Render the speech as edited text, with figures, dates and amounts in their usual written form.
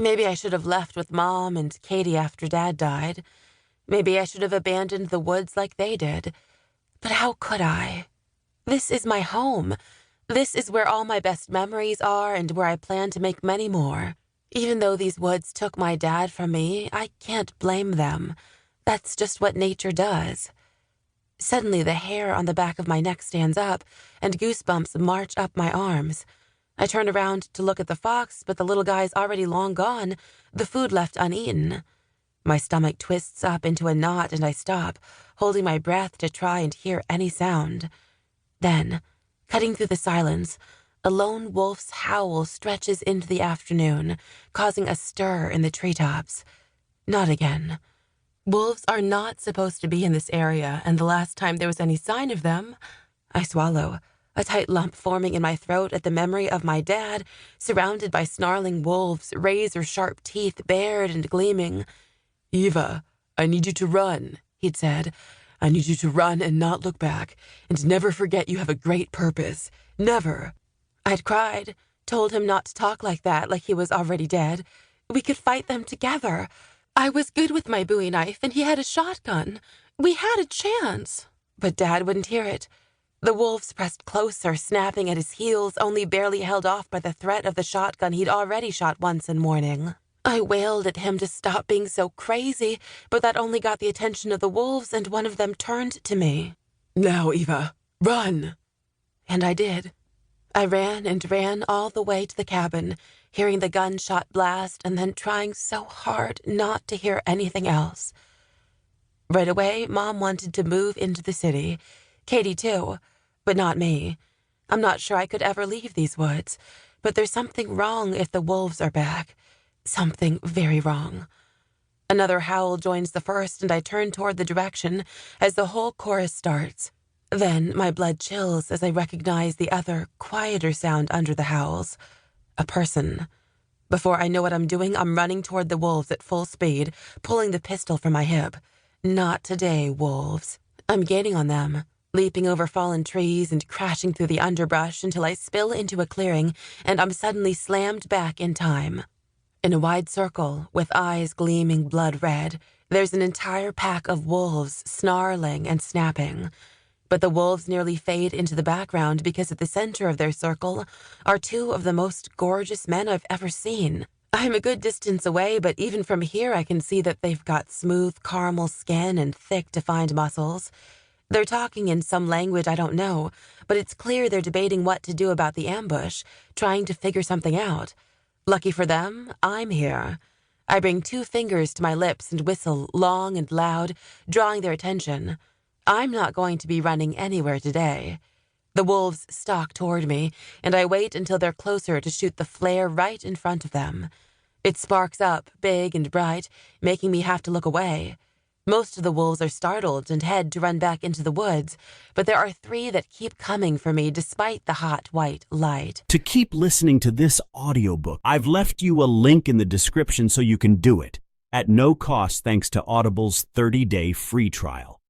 Maybe I should have left with Mom and Katie after Dad died. Maybe I should have abandoned the woods like they did. But how could I? This is my home. This is where all my best memories are and where I plan to make many more. Even though these woods took my dad from me, I can't blame them. That's just what nature does. Suddenly, the hair on the back of my neck stands up, and goosebumps march up my arms. I turn around to look at the fox, but the little guy's already long gone, the food left uneaten. My stomach twists up into a knot, and I stop, holding my breath to try and hear any sound. Then, cutting through the silence, a lone wolf's howl stretches into the afternoon, causing a stir in the treetops. Not again. Wolves are not supposed to be in this area, and the last time there was any sign of them, I swallow, a tight lump forming in my throat at the memory of my dad, surrounded by snarling wolves, razor-sharp teeth bared and gleaming. "Eva, I need you to run," he'd said. "I need you to run and not look back, and never forget you have a great purpose. Never." I'd cried, told him not to talk like that, like he was already dead. We could fight them together. I was good with my Bowie knife, and he had a shotgun. We had a chance. But Dad wouldn't hear it. The wolves pressed closer, snapping at his heels, only barely held off by the threat of the shotgun he'd already shot once in mourning. I wailed at him to stop being so crazy, but that only got the attention of the wolves, and one of them turned to me. "Now, Eva, run!" And I did. I ran and ran all the way to the cabin, hearing the gunshot blast and then trying so hard not to hear anything else. Right away, Mom wanted to move into the city. Katie, too, but not me. I'm not sure I could ever leave these woods, but there's something wrong if the wolves are back. Something very wrong. Another howl joins the first, and I turn toward the direction as the whole chorus starts. Then my blood chills as I recognize the other, quieter sound under the howls. A person. Before I know what I'm doing, I'm running toward the wolves at full speed, pulling the pistol from my hip. Not today, wolves. I'm gaining on them, leaping over fallen trees and crashing through the underbrush until I spill into a clearing, and I'm suddenly slammed back in time. In a wide circle, with eyes gleaming blood red, there's an entire pack of wolves snarling and snapping. But the wolves nearly fade into the background because at the center of their circle are two of the most gorgeous men I've ever seen. I'm a good distance away, but even from here I can see that they've got smooth caramel skin and thick, defined muscles. They're talking in some language I don't know, but it's clear they're debating what to do about the ambush, trying to figure something out. Lucky for them, I'm here. I bring 2 fingers to my lips and whistle long and loud, drawing their attention. I'm not going to be running anywhere today. The wolves stalk toward me, and I wait until they're closer to shoot the flare right in front of them. It sparks up, big and bright, making me have to look away. Most of the wolves are startled and head to run back into the woods, but there are 3 that keep coming for me despite the hot white light. To keep listening to this audiobook, I've left you a link in the description so you can do it, at no cost thanks to Audible's 30-day free trial.